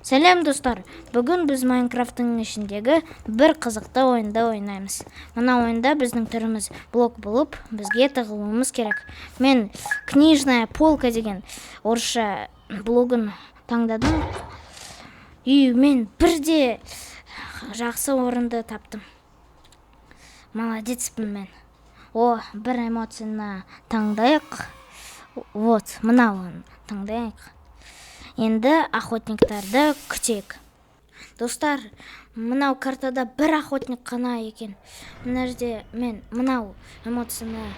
Сәлем достар, бүгін біз Майнкрафттың ішіндегі бір қызықты ойында ойнаймыз. Мына ойында біздің түріміз блок болып, бізге тығылуымыз керек. Мен книжная полка деген орысша блогын таңдадым. И мен бірде жақсы орынды таптым. Молодецпін мен. Бір эмоцияны таңдайық. Вот, мынауын таңдайық. Енді охотниктарды күтейік. Достар, мынау картада бір охотник қана екен. Мына жерде мен мынау эмоцияны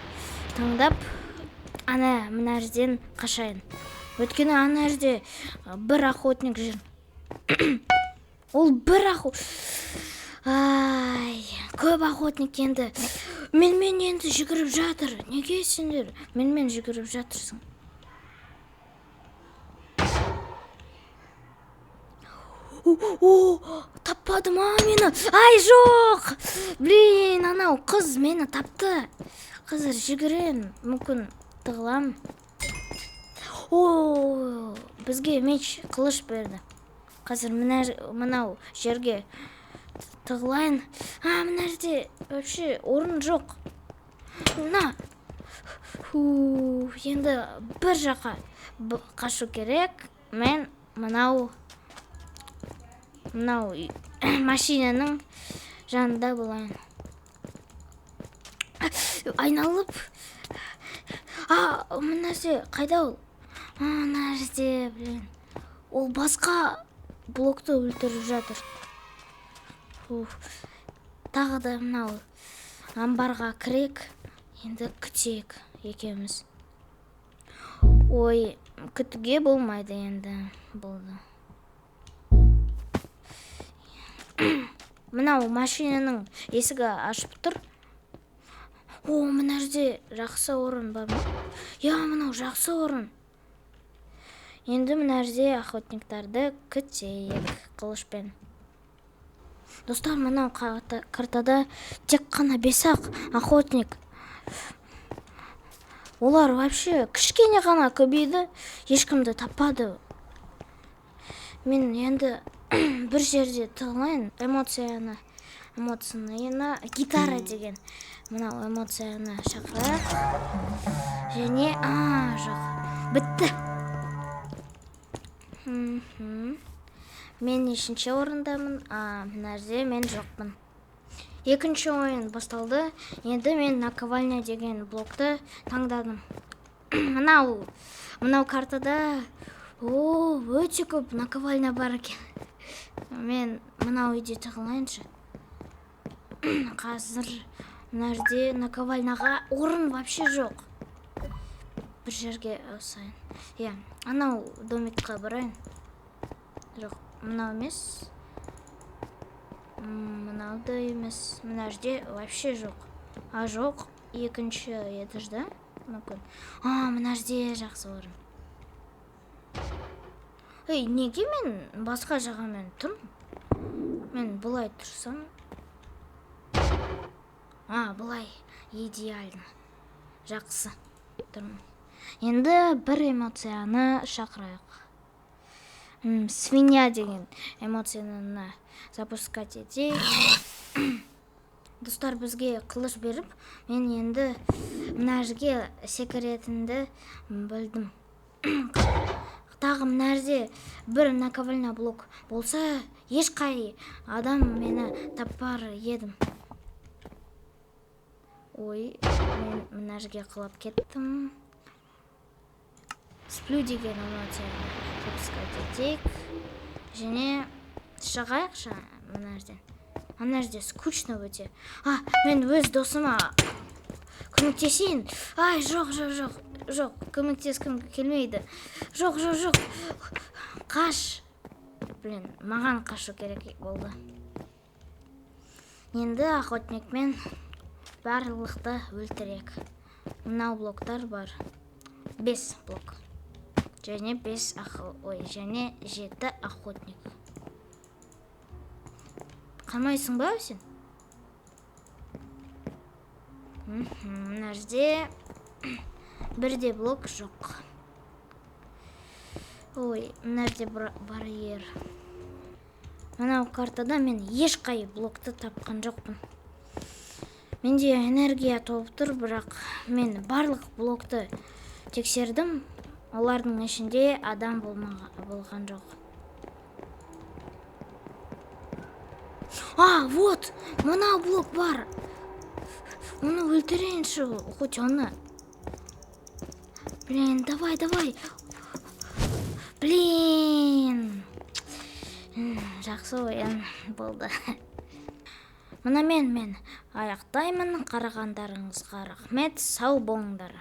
таңдап, мына жерден қашайын. Өйткені ана жерде бір охотник жүр. Ол бір көп охотник енді. Менімен енді жүгіріп жатыр. Неге сендер менімен жүгіріп жатырсың? Таппадым мені. Жоқ! Блин, анау қыз мені тапты. Қазір жүгірем, мүмкін тығылам. Бізге меч қылыш берді. Қазір мынау жерге тығылайын. Мына жерде вообще орын жоқ. Енді бір жаққа қашу керек. Мен мынау машинаның жанында болайын. Айналып. Мына жерде қайда ол? Мына жерде, блин. Ол басқа блокты өлтіріп жатыр. Тағы да мынау амбарға кірек. Енді күтейік екеуміз. Күтуге болмайды енді. Болды. Мынау машинаның есігі ашып тұр. Мына жерде жақсы орын бар ма? Мынау жақсы орын. Енді мына жерде охотниктарды күтейік қылышпен. Достар, мынау картада тек қана 5 охотник. Олар вообще кішкене ғана көбейді, ешкімді таппады. Мен енді бір жерде тығылайын. Эмоцияны гитара деген мынау эмоцияны шақырайық. Және жоқ. Бітті. Мен 3-ші орындамын, мына жерде мен жоқпын. 2-ші ойын басталды. Енді мен наковальня деген блокты таңдадым. Мынау картада өте көп наковальня бар екен. Мен мынау үйде тығылайыншы. Қазір мына жерде наковальняға орын вообще жоқ. Бір жерге ауысайын. Анау домикқа барайын. Жоқ, мынау емес. Мынау да емес. Мына жерде вообще жоқ. Жоқ, 2-ші етажда. Мүмкін. Мына жерде жақсы орын. Неге мен басқа жағамен тұрмын? Мен бұлай тұрсам. Бұлай идеально. Жақсы тұрмын. Енді бір эмоцияны шақырайық. Свинья деген эмоцияны запускать етейік. Достар, бізге қылыш беріп, мен енді мына жерге секретінді білдім. Тағы мына жерде бір наковальня блок болса, ешқай адам мені таппар едім. Мен мына жерге құлап кеттім. Сплю деген эмоцияны запускать етейік. Және шығайықшы мына жерден. Ана жерде скучно өте. Мен өз досыма көмектесейін. Жоқ, көмектескім келмейді. Жоқ. Қаш. Маған қашу керек болды. Енді охотникмен барлықты өлтірек. Мынау блоктар бар. 5 блок. Және 7 охотник. Қалмайсың ба сен? Мына жерде бірде блок жоқ. Мына жерде барьер. Мына картада мен ешқай блокты тапқан жоқпын. Менде энергия толып тұр, бірақ мен барлық блокты тексердім. Олардың ішінде адам болған жоқ. Вот, мына блок бар. Оны өлтірейінші, хоть оны. Блин, давай. Блин. Жақсы ойын болды. Мына мен аяқтаймын. Қарағандарыңызға рахмет, сау болыңдар.